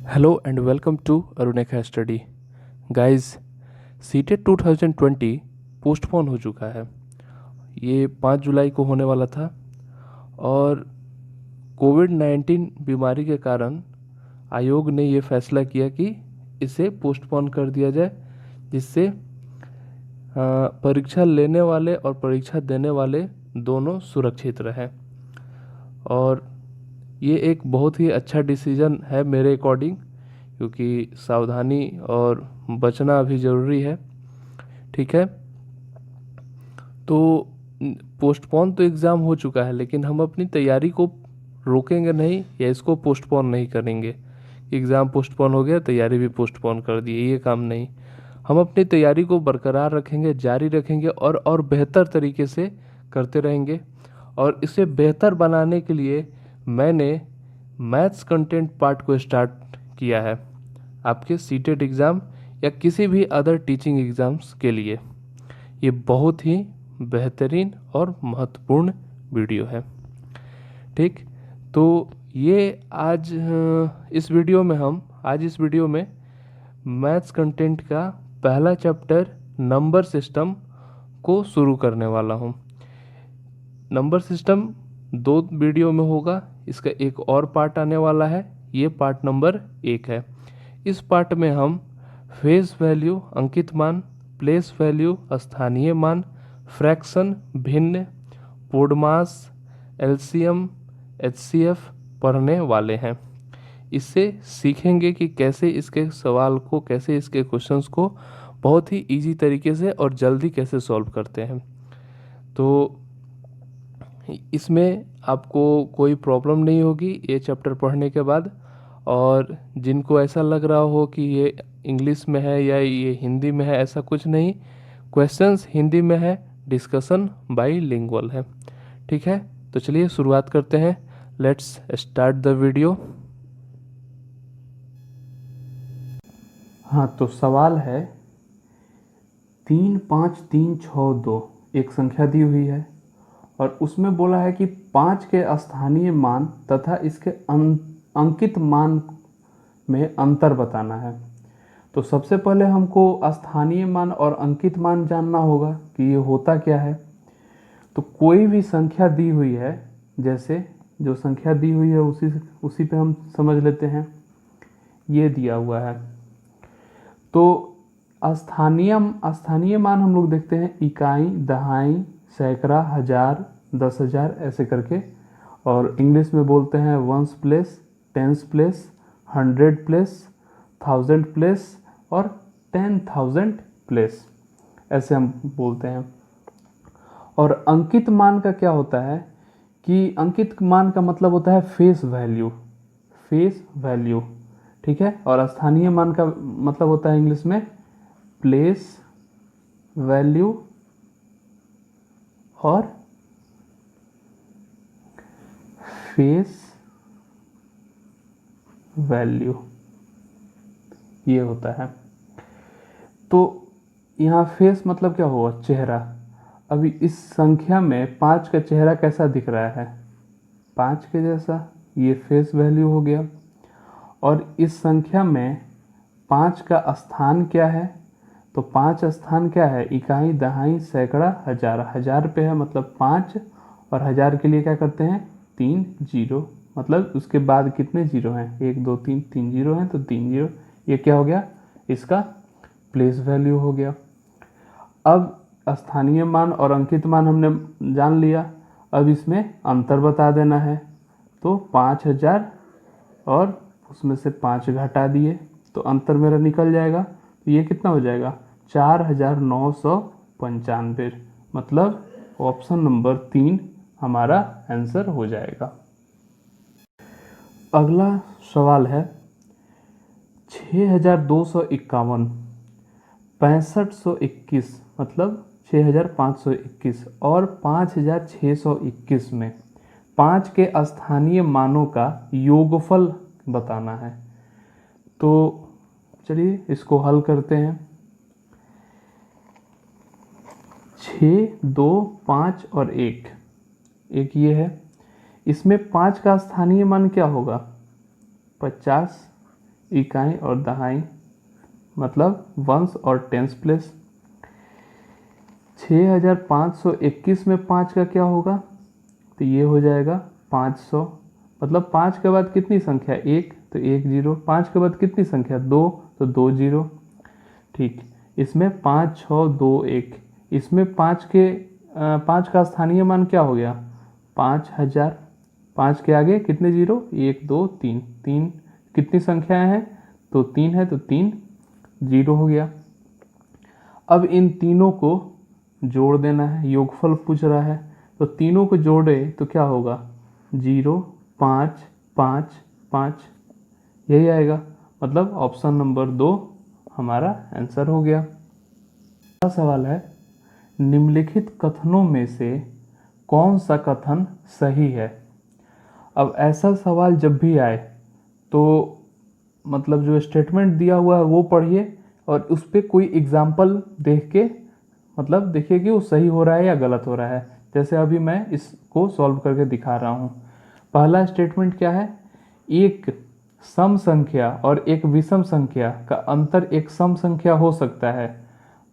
Hello and welcome to Arunekha Study. Guys, CTET 2020 postpone हो चुका है। ये 5 जुलाई को होने वाला था और कोविड-19 बीमारी के कारण आयोग ने ये फैसला किया कि इसे पोस्टपोन कर दिया जाए, जिससे परीक्षा लेने वाले और परीक्षा देने वाले दोनों सुरक्षित रहें। और ये एक बहुत ही अच्छा डिसीजन है मेरे अकॉर्डिंग, क्योंकि सावधानी और बचना अभी ज़रूरी है। ठीक है, तो पोस्टपोन तो एग्ज़ाम हो चुका है, लेकिन हम अपनी तैयारी को रोकेंगे नहीं या इसको पोस्टपोन नहीं करेंगे। एग्ज़ाम पोस्टपोन हो गया, तैयारी भी पोस्टपोन कर दी, ये काम नहीं। हम अपनी तैयारी को बरकरार रखेंगे, जारी रखेंगे और बेहतर तरीके से करते रहेंगे। और इसे बेहतर बनाने के लिए मैंने मैथ्स कंटेंट पार्ट को स्टार्ट किया है आपके सीटेट एग्ज़ाम या किसी भी अदर टीचिंग एग्ज़ाम्स के लिए। ये बहुत ही बेहतरीन और महत्वपूर्ण वीडियो है। ठीक, तो ये आज इस वीडियो में मैथ्स कंटेंट का पहला चैप्टर नंबर सिस्टम को शुरू करने वाला हूँ। नंबर सिस्टम 2 वीडियो में होगा, इसका एक और पार्ट आने वाला है, ये पार्ट नंबर 1 है। इस पार्ट में हम फेस वैल्यू अंकित मान, प्लेस वैल्यू स्थानीय मान, फ्रैक्शन भिन्न, पोडमास, एलसीएम, एचसीएफ पढ़ने वाले हैं। इससे सीखेंगे कि कैसे इसके सवाल को, कैसे इसके क्वेश्चंस को बहुत ही इजी तरीके से और जल्दी कैसे सॉल्व करते हैं। तो इसमें आपको कोई प्रॉब्लम नहीं होगी ये चैप्टर पढ़ने के बाद। और जिनको ऐसा लग रहा हो कि ये इंग्लिश में है या ये हिंदी में है, ऐसा कुछ नहीं। क्वेश्चंस हिंदी में है, डिस्कशन बाईलिंगुअल है। ठीक है, तो चलिए शुरुआत करते हैं। Let's start the video. हाँ, तो सवाल है 3, 5, 3, 6, 2 एक संख्या दी हुई है और उसमें बोला है कि 5 के स्थानीय मान तथा इसके अंकित मान में अंतर बताना है। तो सबसे पहले हमको स्थानीय मान और अंकित मान जानना होगा कि ये होता क्या है। तो कोई भी संख्या दी हुई है, जैसे जो संख्या दी हुई है उसी पे हम समझ लेते हैं। ये दिया हुआ है तो स्थानीय मान हम लोग देखते हैं इकाई, दहाई, सैकड़ा, हजार, 10,000 ऐसे करके। और इंग्लिश में बोलते हैं ones place, tens place, 100 place, 1000 place और 10,000 प्लेस, ऐसे हम बोलते हैं। और अंकित मान का क्या होता है कि अंकित मान का मतलब होता है फेस वैल्यू। ठीक है, और स्थानीय मान का मतलब होता है इंग्लिश में प्लेस वैल्यू और फेस वैल्यू, ये होता है। तो यहाँ फेस मतलब क्या हुआ, चेहरा। अभी इस संख्या में 5 का चेहरा कैसा दिख रहा है, 5 के जैसा, ये फेस वैल्यू हो गया। और इस संख्या में 5 का स्थान क्या है, तो 5 स्थान क्या है, इकाई, दहाई, सैकड़ा, हजार। हजार पे है मतलब 5, और हजार के लिए क्या करते हैं 3 जीरो, मतलब उसके बाद कितने जीरो हैं, 1 2 3, 3 जीरो हैं तो 3 जीरो। ये क्या हो गया, इसका प्लेस वैल्यू हो गया। अब स्थानीय मान और अंकित मान हमने जान लिया, अब इसमें अंतर बता देना है। तो 5,000 और उसमें से 5 घटा दिए तो अंतर मेरा निकल जाएगा। तो ये कितना हो जाएगा, 4,995, मतलब ऑप्शन नंबर 3 हमारा आंसर हो जाएगा। अगला सवाल है 6,251, 6521, मतलब 6,521 और 5,621 में 5 के स्थानीय मानों का योगफल बताना है। तो चलिए इसको हल करते हैं। 6, 2, 5 और 1 ये है। इसमें 5 का स्थानीय मान क्या होगा, 50। इकाई और दहाई, मतलब वंस और टेंस प्लेस। 6521 में 5 का क्या होगा, तो ये हो जाएगा 500। मतलब 5 के बाद कितनी संख्या, 1, तो 1 जीरो। 5 के बाद कितनी संख्या, 2, तो 2 जीरो। ठीक, इसमें 5 6 2 1, इसमें 5 का स्थानीय मान क्या हो गया, 5000। 5 के आगे कितने जीरो, 1 2 3, 3 कितनी संख्याएं हैं, तो 3 है, तो 3 जीरो हो गया। अब इन तीनों को जोड़ देना है, योगफल पूछ रहा है, तो तीनों को जोड़े तो क्या होगा, 0 5 5 5, यही आएगा। मतलब ऑप्शन नंबर 2 हमारा आंसर हो गया। अगला सवाल है, निम्नलिखित कथनों में से कौन सा कथन सही है। अब ऐसा सवाल जब भी आए तो मतलब जो स्टेटमेंट दिया हुआ है वो पढ़िए और उस पर कोई एग्जाम्पल देख के मतलब देखिए कि वो सही हो रहा है या गलत हो रहा है। जैसे अभी मैं इसको सॉल्व करके दिखा रहा हूँ। पहला स्टेटमेंट क्या है, एक सम संख्या और एक विषम संख्या का अंतर एक सम संख्या हो सकता है।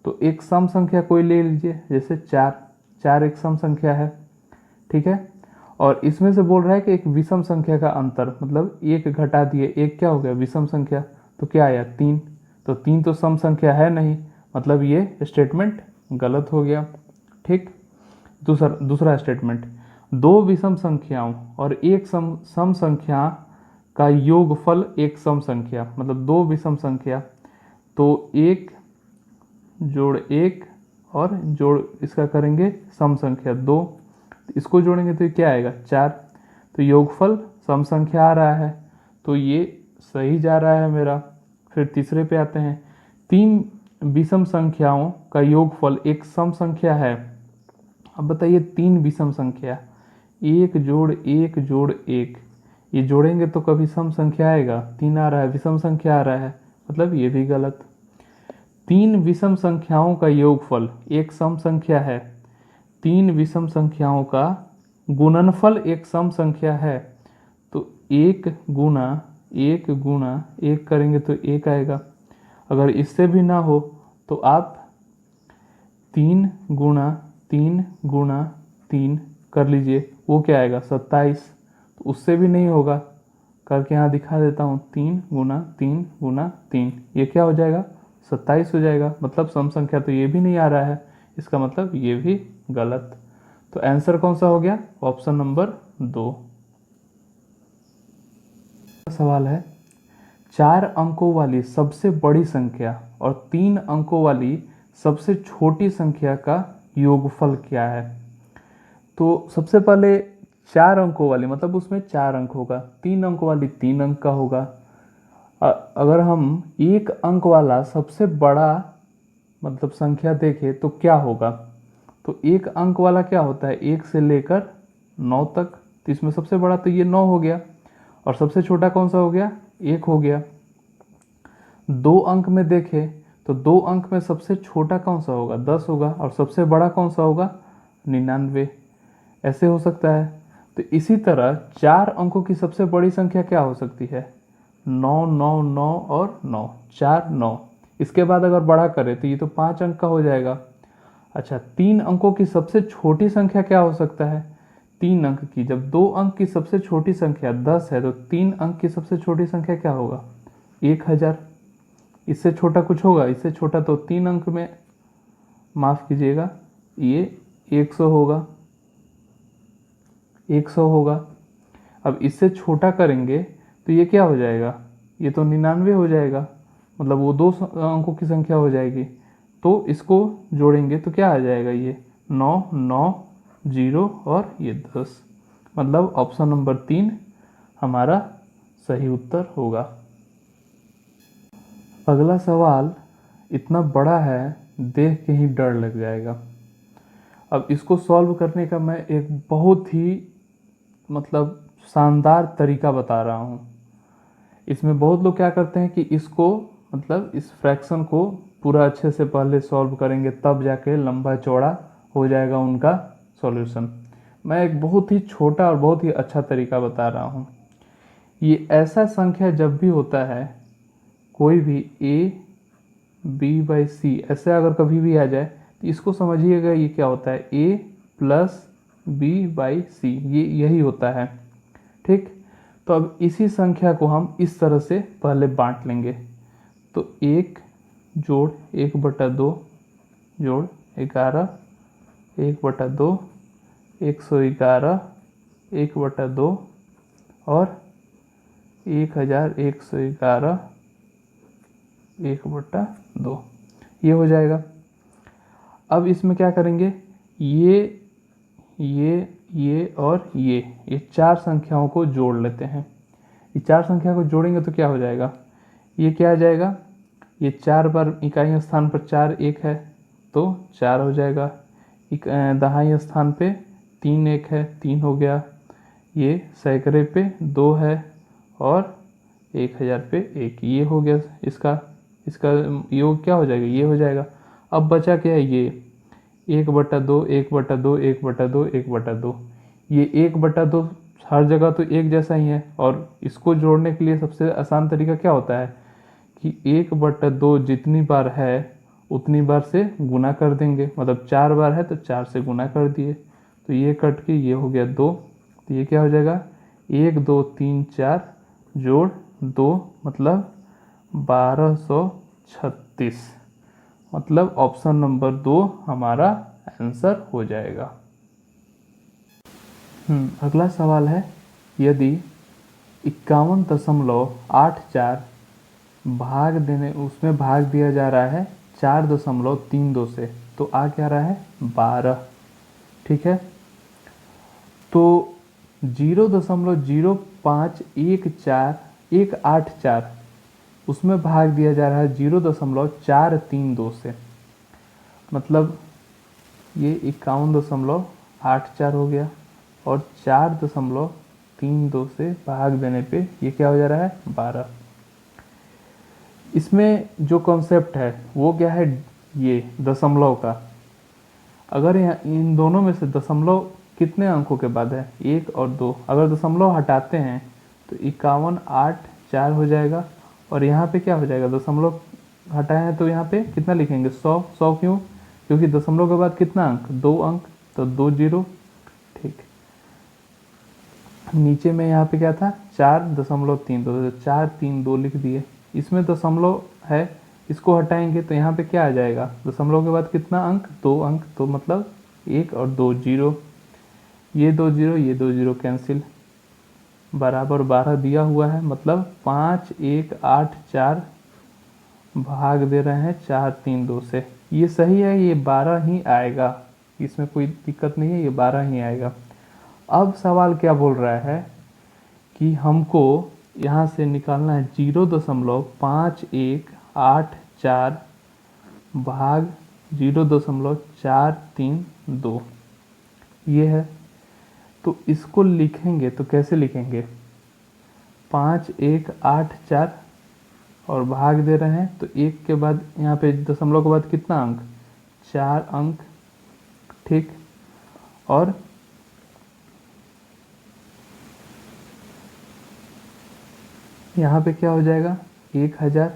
तो एक सम संख्या कोई ले लीजिए, जैसे 4, 4 एक सम संख्या है, ठीक है। और इसमें से बोल रहा है कि एक विषम संख्या का अंतर, मतलब एक घटा दिए, एक क्या हो गया, विषम संख्या, तो क्या आया, 3। तो 3 तो सम संख्या है नहीं, मतलब ये स्टेटमेंट गलत हो गया। ठीक, दूसरा स्टेटमेंट, दो विषम संख्याओं और एक सम संख्या का योगफल एक सम संख्या, मतलब दो विषम संख्या, तो 1 जोड़ 1 और जोड़ इसका करेंगे सम संख्या 2, इसको जोड़ेंगे तो क्या आएगा, 4। तो योगफल सम संख्या आ रहा है, तो ये सही जा रहा है मेरा। फिर तीसरे पे आते हैं, 3 विषम संख्याओं का योगफल एक सम संख्या है। अब बताइए 3 विषम संख्या, 1 जोड़ 1 जोड़ 1, ये जोड़ेंगे तो कभी सम संख्या आएगा, 3 आ रहा है, विषम संख्या आ रहा है, मतलब ये भी गलत। 3 विषम संख्याओं का योगफल एक सम संख्या है, 3 विषम संख्याओं का गुणनफल एक सम संख्या है, तो 1 गुणा 1 गुणा 1 करेंगे तो 1 आएगा। अगर इससे भी ना हो तो आप 3 गुणा 3 गुणा 3 कर लीजिए, वो क्या आएगा, 27। तो उससे भी नहीं होगा, करके यहाँ दिखा देता हूँ, 3 गुणा 3 गुणा 3, ये क्या हो जाएगा, 27 हो जाएगा। मतलब सम संख्या तो ये भी नहीं आ रहा है, इसका मतलब ये भी गलत। तो आंसर कौन सा हो गया, ऑप्शन नंबर 2। सवाल है, 4 अंकों वाली सबसे बड़ी संख्या और 3 अंकों वाली सबसे छोटी संख्या का योगफल क्या है। तो सबसे पहले 4 अंकों वाली, मतलब उसमें 4 अंक होगा, 3 अंकों वाली 3 अंक का होगा। अगर हम 1 अंक वाला सबसे बड़ा मतलब संख्या देखें तो क्या होगा, तो 1 अंक वाला क्या होता है, 1 से लेकर 9 तक, तो इसमें सबसे बड़ा तो ये 9 हो गया, और सबसे छोटा कौन सा हो गया, 1 हो गया। 2 अंक में देखें तो 2 अंक में सबसे छोटा कौन सा होगा, 10 होगा, और सबसे बड़ा कौन सा होगा, 99। ऐसे हो सकता है। तो इसी तरह 4 अंकों की सबसे बड़ी संख्या क्या हो सकती है, 9 9 9 और 9, 4 9। इसके बाद अगर बड़ा करें तो ये तो 5 अंक का हो जाएगा। अच्छा, 3 अंकों की सबसे छोटी संख्या क्या हो सकता है, 3 अंक की, जब 2 अंक की सबसे छोटी संख्या 10 है तो 3 अंक की सबसे छोटी संख्या क्या होगा, 1000। इससे छोटा कुछ होगा, इससे छोटा तो 3 अंक में, माफ़ कीजिएगा, ये 100 होगा, 100 होगा। अब इससे छोटा करेंगे तो ये क्या हो जाएगा, ये तो 99 हो जाएगा, मतलब वो 2 अंकों की संख्या हो जाएगी। तो इसको जोड़ेंगे तो क्या आ जाएगा, ये 9 9 0 और ये 10, मतलब ऑप्शन नंबर 3 हमारा सही उत्तर होगा। अगला सवाल इतना बड़ा है, देख के ही डर लग जाएगा। अब इसको सॉल्व करने का मैं एक बहुत ही मतलब शानदार तरीका बता रहा हूँ। इसमें बहुत लोग क्या करते हैं कि इसको मतलब इस फ्रैक्शन को पूरा अच्छे से पहले सॉल्व करेंगे, तब जाके लंबा चौड़ा हो जाएगा उनका सॉल्यूशन। मैं एक बहुत ही छोटा और बहुत ही अच्छा तरीका बता रहा हूँ। ये ऐसा संख्या जब भी होता है कोई भी ए बी बाई सी ऐसे अगर कभी भी आ जाए तो इसको समझिएगा ये क्या होता है, ए प्लस बी बाई सी, ये यही होता है। ठीक, तो अब इसी संख्या को हम इस तरह से पहले बांट लेंगे। तो 1 जोड़ 1/2 जोड़ 11 1/2 111 1/2 और 1111 1/2, ये हो जाएगा। अब इसमें क्या करेंगे, ये और ये चार संख्याओं को जोड़ लेते हैं। ये चार संख्या को जोड़ेंगे तो क्या हो जाएगा, ये क्या आ जाएगा, ये 4 बार इकाई स्थान पर 4 1 है तो 4 हो जाएगा, दहाई स्थान पे 3 1 है 3 हो गया, ये सैकड़े पे 2 है और 1000 पे 1, ये हो गया। इसका योग क्या हो जाएगा, ये हो जाएगा। अब बचा क्या है, ये 1/2 1/2 1/2 1/2, ये 1/2 हर जगह तो एक जैसा ही है, और इसको जोड़ने के लिए सबसे आसान तरीका क्या होता है कि 1/2 जितनी बार है उतनी बार से गुना कर देंगे, मतलब 4 बार है तो 4 से गुना कर दिए, तो ये कट के ये हो गया 2, तो ये क्या हो जाएगा 1 2 3 4 जोड़ 2 मतलब 1236, मतलब ऑप्शन नंबर 2 हमारा आंसर हो जाएगा। अगला सवाल है, यदि 51.84 भाग देने उसमें भाग दिया जा रहा है 4.32 से, तो आ क्या रहा है 12। ठीक है, तो 0.0514184 उसमें भाग दिया जा रहा है 0.432 से, मतलब ये 51.84 हो गया और 4.32 से भाग देने पे ये क्या हो जा रहा है 12। इसमें जो कॉन्सेप्ट है वो क्या है, ये दशमलव का। अगर यहाँ इन दोनों में से दशमलव कितने अंकों के बाद है, 1 और 2, अगर दशमलव हटाते हैं तो 5184 हो जाएगा, और यहाँ पे क्या हो जाएगा, दशमलव हटाए हैं तो यहाँ पे कितना लिखेंगे 100। क्यों, क्योंकि दशमलव के बाद कितना अंक 2 अंक, तो 2 0। ठीक, नीचे में यहाँ पे क्या था 4.32, तो 432 लिख दिए। इसमें दशमलव है, इसको हटाएंगे तो यहाँ पे क्या आ जाएगा, दशमलव के बाद कितना अंक 2 अंक, तो मतलब 1 और 2 0, ये 2 0 ये 2 0 कैंसिल, बराबर 12 दिया हुआ है, मतलब 5184 भाग दे रहे हैं 432 से, ये सही है, ये 12 ही आएगा, इसमें कोई दिक्कत नहीं है, ये 12 ही आएगा। अब सवाल क्या बोल रहा है कि हमको यहाँ से निकालना है 0.5184 भाग 0.432, ये है। तो इसको लिखेंगे तो कैसे लिखेंगे, 5184 और भाग दे रहे हैं तो 1 के बाद यहाँ पे दशमलव के बाद कितना अंक 4 अंक। ठीक, और यहाँ पे क्या हो जाएगा 1000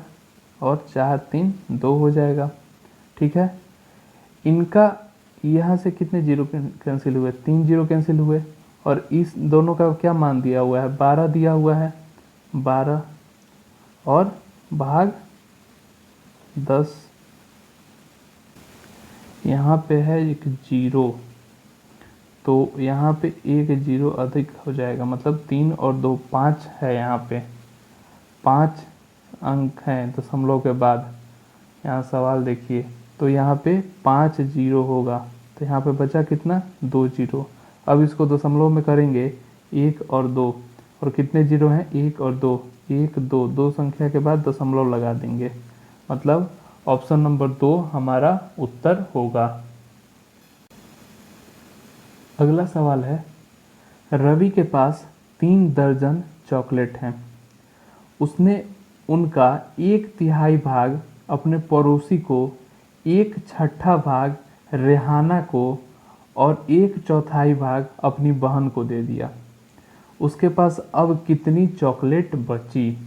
और 4 3 2 हो जाएगा। ठीक है, इनका यहाँ से कितने जीरो कैंसिल हुए, 3 जीरो कैंसिल हुए, और इस दोनों का क्या मान दिया हुआ है 12 दिया हुआ है, 12 और भाग 10, यहाँ पे है एक जीरो, तो यहाँ पे एक जीरो अधिक हो जाएगा, मतलब 3 और 2 5 है, यहाँ पे 5 अंक हैं दशमलव के बाद। यहाँ सवाल देखिए, तो यहाँ पे 5 जीरो होगा, तो यहाँ पे बचा कितना 2 जीरो। अब इसको दशमलव में करेंगे 1 और 2, और कितने जीरो हैं 1 और 2, 1 2 2 संख्या के बाद दशमलव लगा देंगे, मतलब ऑप्शन नंबर 2 हमारा उत्तर होगा। अगला सवाल है, रवि के पास 3 दर्जन चॉकलेट हैं, उसने उनका 1/3 भाग अपने पड़ोसी को, 1/6 भाग रेहाना को और 1/4 भाग अपनी बहन को दे दिया। उसके पास अब कितनी चॉकलेट बची।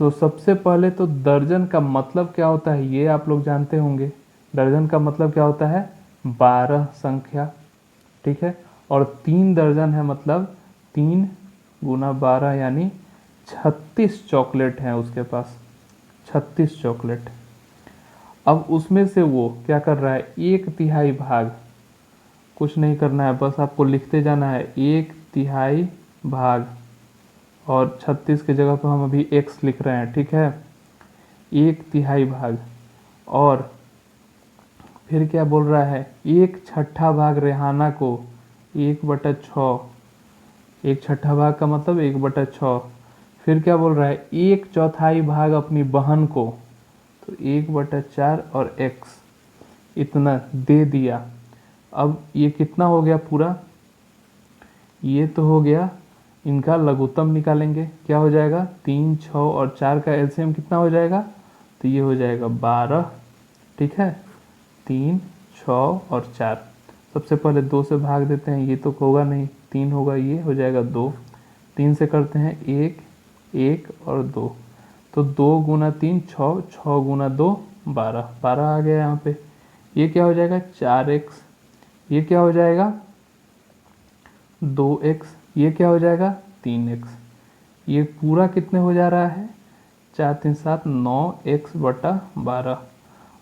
तो सबसे पहले तो दर्जन का मतलब क्या होता है ये आप लोग जानते होंगे। दर्जन का मतलब क्या होता है? 12 संख्या, ठीक है। और 3 दर्जन है मतलब 3 गुना 12 यानी 36 चॉकलेट हैं उसके पास, 36 चॉकलेट। अब उसमें से वो क्या कर रहा है? 1/3 भाग, कुछ नहीं करना है, बस आपको लिखते जाना है 1/3 भाग, और 36 की जगह पर हम अभी x लिख रहे हैं, ठीक है। 1/3 भाग, और फिर क्या बोल रहा है? 1/6 भाग रेहाना को, 1/6, 1/6 भाग का मतलब 1/6। फिर क्या बोल रहा है? 1/4 भाग अपनी बहन को, तो 1/4 और x इतना दे दिया। अब ये कितना हो गया पूरा? ये तो हो गया, इनका लघुत्तम निकालेंगे, क्या हो जाएगा? 3, 6 और 4 का एलसीएम कितना हो जाएगा? तो ये हो जाएगा 12, ठीक है। 3, 6 और 4, सबसे पहले 2 से भाग देते हैं, ये तो होगा नहीं, 3 होगा, ये हो जाएगा 2। 3 से करते हैं 1, 1 और 2, तो 2 गुना 3 6, 6 गुना 2 12, 12 आ गया यहाँ पे। ये क्या हो जाएगा? 4x, ये क्या हो जाएगा? 2x, ये क्या हो जाएगा? 3x। ये पूरा कितने हो जा रहा है? 4 3 7 9x/12।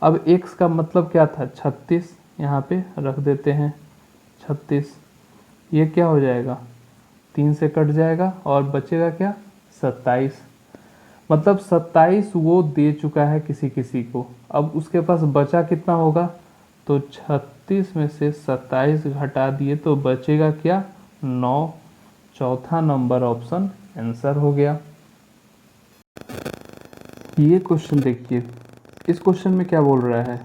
अब x का मतलब क्या था? 36, यहाँ पे रख देते हैं 36। ये क्या हो जाएगा? 3 से कट जाएगा और बचेगा क्या? 27। मतलब 27 वो दे चुका है किसी किसी को। अब उसके पास बचा कितना होगा? तो 36 में से 27 घटा दिए तो बचेगा क्या? 9। चौथा नंबर ऑप्शन आंसर हो गया। ये क्वेश्चन देखिए, इस क्वेश्चन में क्या बोल रहा है?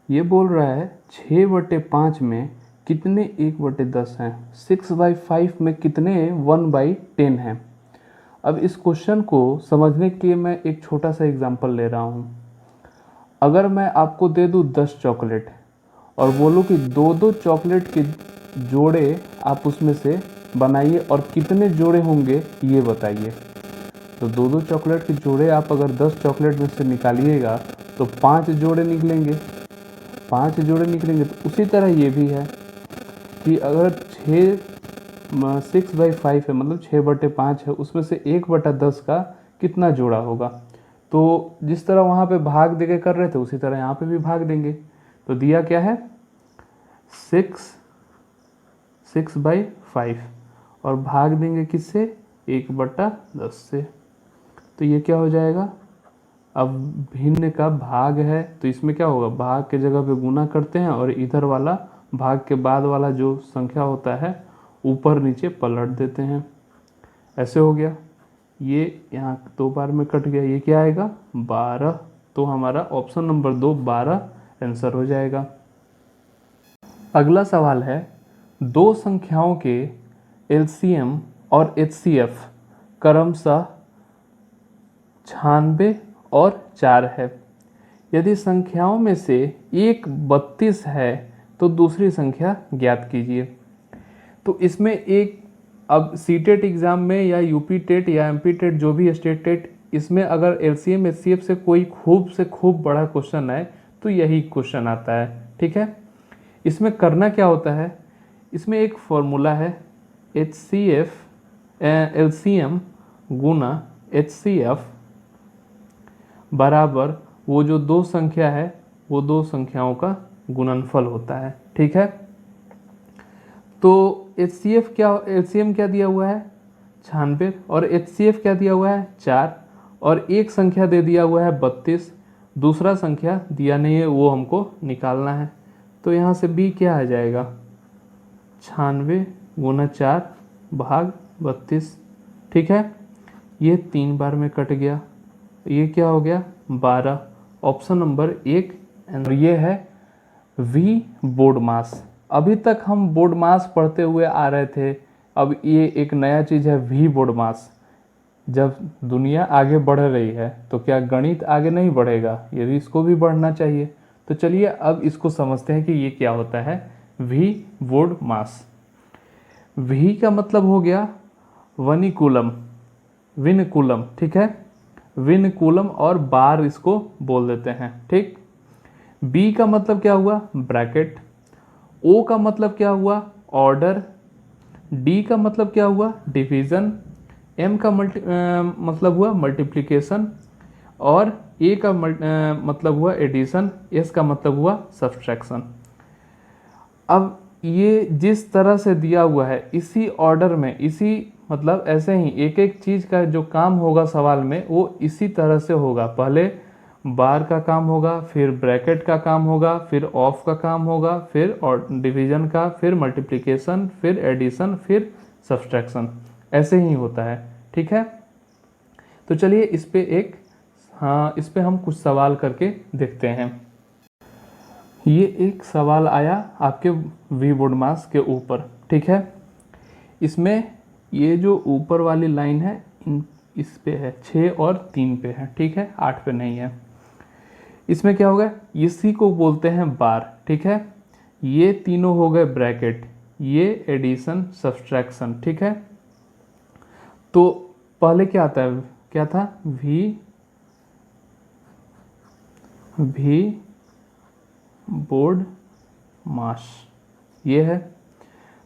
ये बोल रहा है 6/5 में कितने 1/10 हैं, 6/5 में कितने 1/10 हैं। अब इस क्वेश्चन को समझने के लिए मैं एक छोटा सा एग्जांपल ले रहा हूँ। अगर मैं आपको दे दूँ 10 चॉकलेट और बोलूँ कि 2-2 चॉकलेट के जोड़े आप उसमें से बनाइए और कितने जोड़े होंगे ये बताइए। तो 2-2 चॉकलेट के जोड़े आप अगर 10 चॉकलेट में से निकालिएगा तो 5 जोड़े निकलेंगे, 5 जोड़े निकलेंगे। तो उसी तरह ये भी है कि अगर 6/5 है मतलब 6/5 है, उसमें से 1/10 का कितना जोड़ा होगा। तो जिस तरह वहाँ पे भाग देके कर रहे थे उसी तरह यहाँ पे भी भाग देंगे। तो दिया क्या है? 6/5 और भाग देंगे किससे? 1/10 से। तो ये क्या हो जाएगा? अब भिन्न का भाग है तो इसमें क्या होगा? भाग के जगह पे गुना करते हैं और इधर वाला भाग के बाद वाला जो संख्या होता है ऊपर नीचे पलट देते हैं। ऐसे हो गया। ये यहाँ 2 बार में कट गया, ये क्या आएगा? 12। तो हमारा ऑप्शन नंबर 2 12 आंसर हो जाएगा। अगला सवाल है, दो संख्याओं के एलसीएम और एचसीएफ क्रमशः 96 और 4 है। यदि संख्याओं में से एक 32 है तो दूसरी संख्या ज्ञात कीजिए। तो इसमें एक, अब सीटेट एग्ज़ाम में या यूपी टेट या एमपी टेट जो भी स्टेट टेट, इसमें अगर एलसीएम एचसीएफ से कोई खूब से खूब बड़ा क्वेश्चन आए तो यही क्वेश्चन आता है, ठीक है। इसमें करना क्या होता है? इसमें एक फॉर्मूला है, एचसीएफ एलसीएम गुना एचसीएफ बराबर वो जो दो संख्या है वो दो संख्याओं का गुणनफल होता है, ठीक है। तो एचसीएफ क्या, एलसीएम क्या दिया हुआ है? 96 और एचसीएफ क्या दिया हुआ है? 4 और एक संख्या दे दिया हुआ है 32, दूसरा संख्या दिया नहीं है वो हमको निकालना है। तो यहाँ से बी क्या आ जाएगा? 96 गुना 4 भाग 32, ठीक है। ये 3 बार में कट गया, ये क्या हो गया? 12। Option number 1। और ये है वी बोर्ड मास। अभी तक हम बोर्ड मास पढ़ते हुए आ रहे थे, अब ये एक नया चीज़ है वी बोर्ड मास। जब दुनिया आगे बढ़ रही है तो क्या गणित आगे नहीं बढ़ेगा? यदि इसको भी बढ़ना चाहिए। तो चलिए अब इसको समझते हैं कि ये क्या होता है वी बोर्ड मास। वी का मतलब हो गया वनिकुलम, विनकुलम, ठीक है। विनकुलम और बार इसको बोल देते हैं। ठीक, बी का मतलब क्या हुआ, ब्रैकेट। ओ का मतलब क्या हुआ, ऑर्डर। डी का मतलब क्या हुआ, डिवीजन। एम का मतलब हुआ मल्टीप्लिकेशन। और ए का मतलब हुआ एडिशन। एस का मतलब हुआ सब्सट्रैक्शन। अब ये जिस तरह से दिया हुआ है इसी ऑर्डर में, इसी मतलब ऐसे ही एक एक चीज़ का जो काम होगा सवाल में वो इसी तरह से होगा। पहले बार का काम होगा, फिर ब्रैकेट का काम होगा, फिर ऑफ का काम होगा, फिर और डिवीजन का, फिर मल्टीप्लिकेशन, फिर एडिशन, फिर सब्सट्रैक्शन। ऐसे ही होता है। ठीक है, तो चलिए इस पे इस पे हम कुछ सवाल करके देखते हैं। ये एक सवाल आया आपके वी बोर्ड मास के ऊपर। ठीक है, इसमें ये जो ऊपर वाली लाइन है इस पे है 6 और 3 पे है। ठीक है, 8 पे नहीं है। इसमें क्या होगा, इसी को बोलते हैं बार। ठीक है, ये तीनों हो गए ब्रैकेट, ये एडिशन सब्सट्रैक्शन। ठीक है, तो पहले क्या आता है, क्या था, वी बोर्ड मास ये है।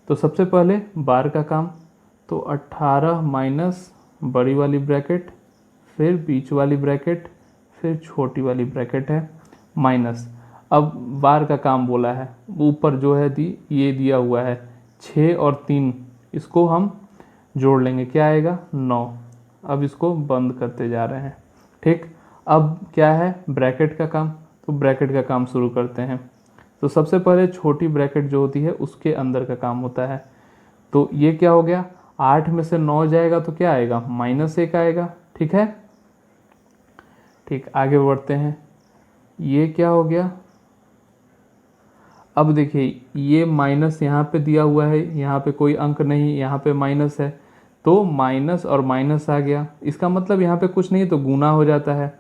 तो सबसे पहले बार का काम, तो 18 माइनस बड़ी वाली ब्रैकेट, फिर बीच वाली ब्रैकेट, फिर छोटी वाली ब्रैकेट है, माइनस। अब बार का काम बोला है, ऊपर जो है ये दिया हुआ है 6 और 3, इसको हम जोड़ लेंगे, क्या आएगा 9। अब इसको बंद करते जा रहे हैं। ठीक, अब क्या है ब्रैकेट का काम, तो ब्रैकेट का काम शुरू करते हैं। तो सबसे पहले छोटी ब्रैकेट जो होती है उसके अंदर का काम होता है। तो ये क्या हो गया, 8 में से 9 जाएगा तो क्या आएगा, -1 आएगा। ठीक है, ठीक, आगे बढ़ते हैं। ये क्या हो गया, अब देखिए ये माइनस यहाँ पे दिया हुआ है, यहाँ पे कोई अंक नहीं, यहाँ पे माइनस है, तो माइनस और माइनस आ गया। इसका मतलब यहाँ पे कुछ नहीं तो गुना हो जाता है।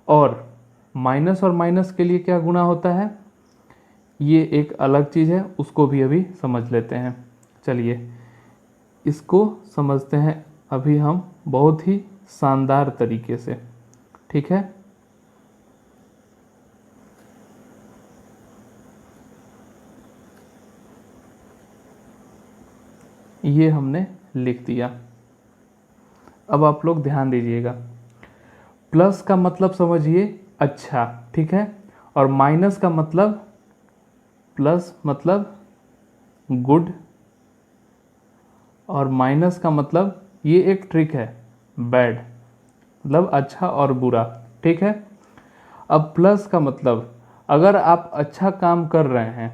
और माइनस और माइनस के लिए क्या गुना होता है, ये एक अलग चीज़ है, उसको भी अभी समझ लेते हैं। चलिए इसको समझते हैं अभी हम बहुत ही शानदार तरीके से। ठीक है, ये हमने लिख दिया। अब आप लोग ध्यान दीजिएगा, प्लस का मतलब समझिए अच्छा। ठीक है, और माइनस का मतलब, प्लस मतलब गुड, और माइनस का मतलब ये एक ट्रिक है, बैड, मतलब अच्छा और बुरा। ठीक है, अब प्लस का मतलब अगर आप अच्छा काम कर रहे हैं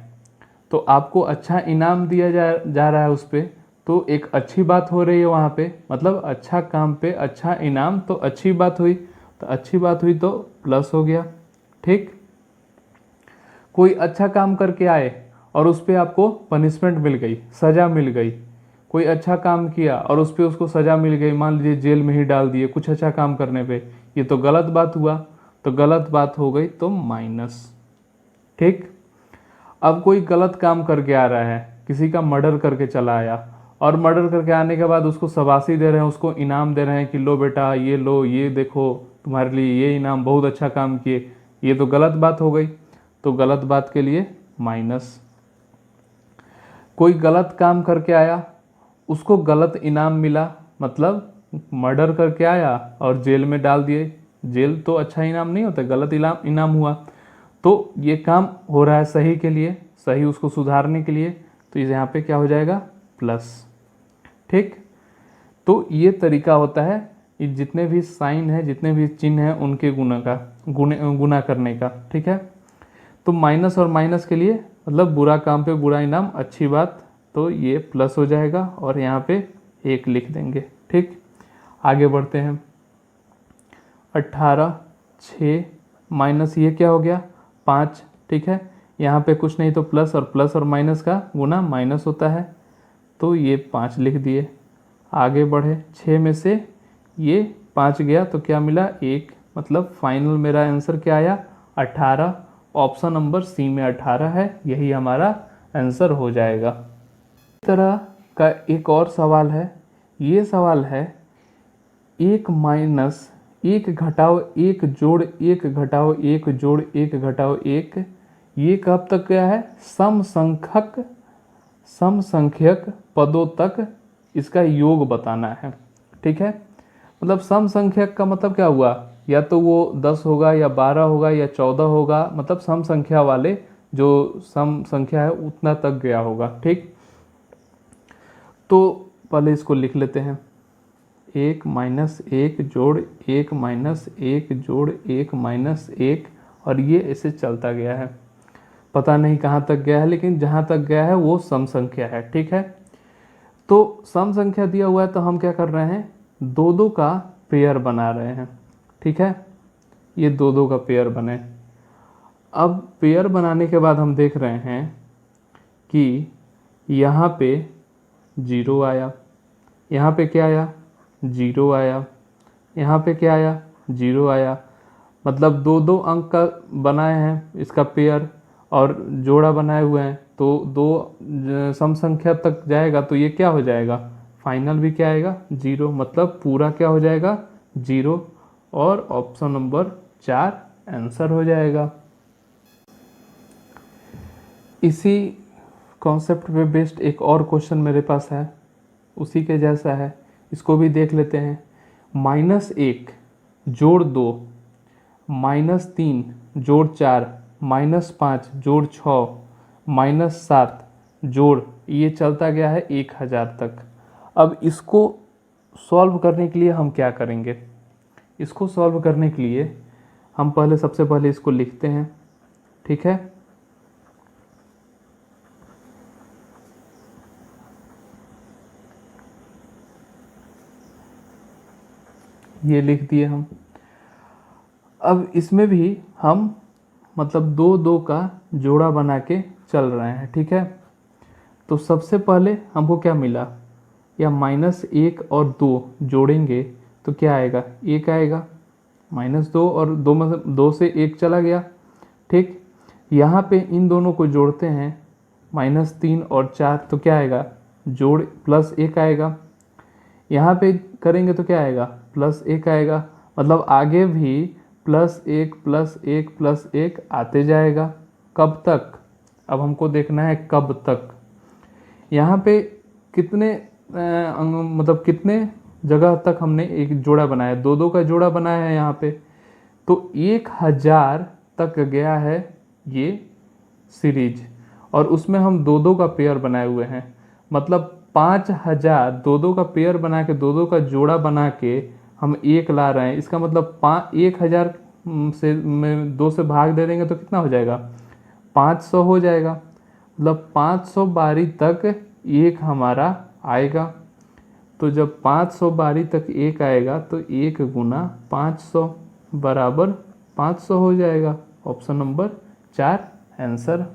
तो आपको अच्छा इनाम दिया जा रहा है उस पर, तो एक अच्छी बात हो रही है वहाँ पे, मतलब अच्छा काम पे अच्छा इनाम, तो अच्छी बात हुई, तो अच्छी बात हुई तो प्लस हो गया। ठीक, कोई अच्छा काम करके आए और उस पर आपको पनिशमेंट मिल गई, सज़ा मिल गई। कोई अच्छा काम किया और उस पर उसको सज़ा मिल गई, मान लीजिए जेल में ही डाल दिए कुछ अच्छा काम करने पे, ये तो गलत बात हुआ, तो गलत बात हो गई तो माइनस। ठीक, अब कोई गलत काम करके आ रहा है, किसी का मर्डर करके चला आया, और मर्डर करके आने के बाद उसको शाबाशी दे रहे हैं, उसको इनाम दे रहे हैं कि लो बेटा ये लो, ये देखो तुम्हारे लिए ये इनाम, बहुत अच्छा काम किए, ये तो गलत बात हो गई, तो गलत बात के लिए माइनस। कोई गलत काम करके आया, उसको गलत इनाम मिला, मतलब मर्डर करके आया और जेल में डाल दिए, जेल तो अच्छा इनाम नहीं होता, गलत इनाम हुआ, तो ये काम हो रहा है सही के लिए, सही उसको सुधारने के लिए, तो यहाँ पे क्या हो जाएगा, प्लस। ठीक, तो ये तरीका होता है, ये जितने भी साइन है, जितने भी चिन्ह हैं, उनके गुना करने का। ठीक है, तो माइनस और माइनस के लिए मतलब बुरा काम पे बुरा इनाम, अच्छी बात, तो ये प्लस हो जाएगा और यहाँ पे 1 लिख देंगे। ठीक, आगे बढ़ते हैं। 18 6 माइनस ये क्या हो गया 5। ठीक है, यहाँ पे कुछ नहीं तो प्लस और माइनस का गुना माइनस होता है, तो ये 5 लिख दिए। आगे बढ़े, 6 में से ये 5 गया तो क्या मिला 1, मतलब फाइनल मेरा आंसर क्या आया 18। ऑप्शन नंबर सी में 18 है, यही हमारा आंसर हो जाएगा। इस तरह का एक और सवाल है, ये सवाल है 1 माइनस एक घटाओ एक जोड़ एक घटाओ एक जोड़ एक घटाओ एक, ये कब तक गया है? समसंख्यक पदों तक इसका योग बताना है। ठीक है, मतलब समसंख्यक का मतलब क्या हुआ? या तो वो 10 होगा या 12 होगा या 14 होगा, मतलब सम संख्या वाले जो सम संख्या है उतना तक गया होगा। ठीक, तो पहले इसको लिख लेते हैं। 1 माइनस 1 जोड़ 1 माइनस 1 जोड़ 1 माइनस 1, और ये ऐसे चलता गया है, पता नहीं कहाँ तक गया है, लेकिन जहाँ तक गया है वो सम संख्या है। ठीक है, तो सम संख्या दिया हुआ है तो हम क्या कर रहे हैं? दो दो का पेयर बना रहे हैं। ठीक है, ये दो दो का पेयर बने। अब पेयर बनाने के बाद हम देख रहे हैं कि यहाँ पे 0 आया, यहाँ पे क्या आया? 0 आया, यहाँ पे क्या आया? 0 आया। मतलब दो दो अंक का बनाए हैं इसका पेयर और जोड़ा बनाए हुए हैं, तो दो सम संख्या तक जाएगा तो ये क्या हो जाएगा? फाइनल भी क्या आएगा? 0, मतलब पूरा क्या हो जाएगा? 0, और ऑप्शन नंबर 4 आंसर हो जाएगा। इसी कॉन्सेप्ट पे बेस्ड एक और क्वेश्चन मेरे पास है, उसी के जैसा है, इसको भी देख लेते हैं। -1 जोड़ 2 -3 जोड़ 4 -5 जोड़ 6 -7 जोड़, ये चलता गया है 1000 तक। अब इसको सॉल्व करने के लिए हम क्या करेंगे? इसको सॉल्व करने के लिए हम सबसे पहले इसको लिखते हैं। ठीक है, ये लिख दिए हम। अब इसमें भी हम मतलब दो दो का जोड़ा बना के चल रहे हैं। ठीक है, तो सबसे पहले हमको क्या मिला? या -1 और 2 जोड़ेंगे तो क्या आएगा? 1 आएगा। -2 और 2 में से 2 से 1 चला गया। ठीक, यहाँ पे इन दोनों को जोड़ते हैं, -3 और 4, तो क्या आएगा? जोड़ +1 आएगा। यहाँ पे करेंगे तो क्या आएगा? +1 आएगा। मतलब आगे भी +1 +1 +1 आते जाएगा। कब तक? अब हमको देखना है कब तक। यहाँ पे कितने मतलब कितने जगह तक हमने एक जोड़ा बनाया? दो दो का जोड़ा बनाया है यहाँ पे, तो 1000 तक गया है ये सीरीज, और उसमें हम दो दो का पेयर बनाए हुए हैं। मतलब 5000 दो दो का पेयर बना के, दो दो का जोड़ा बना के हम 1 ला रहे हैं। इसका मतलब 1000 से में 2 से भाग दे देंगे तो कितना हो जाएगा? 500 हो जाएगा। मतलब 500 बारी तक 1 हमारा आएगा। तो जब 500 बारी तक 1 आएगा तो 1 गुना 500 बराबर 500 हो जाएगा। Option number 4 answer.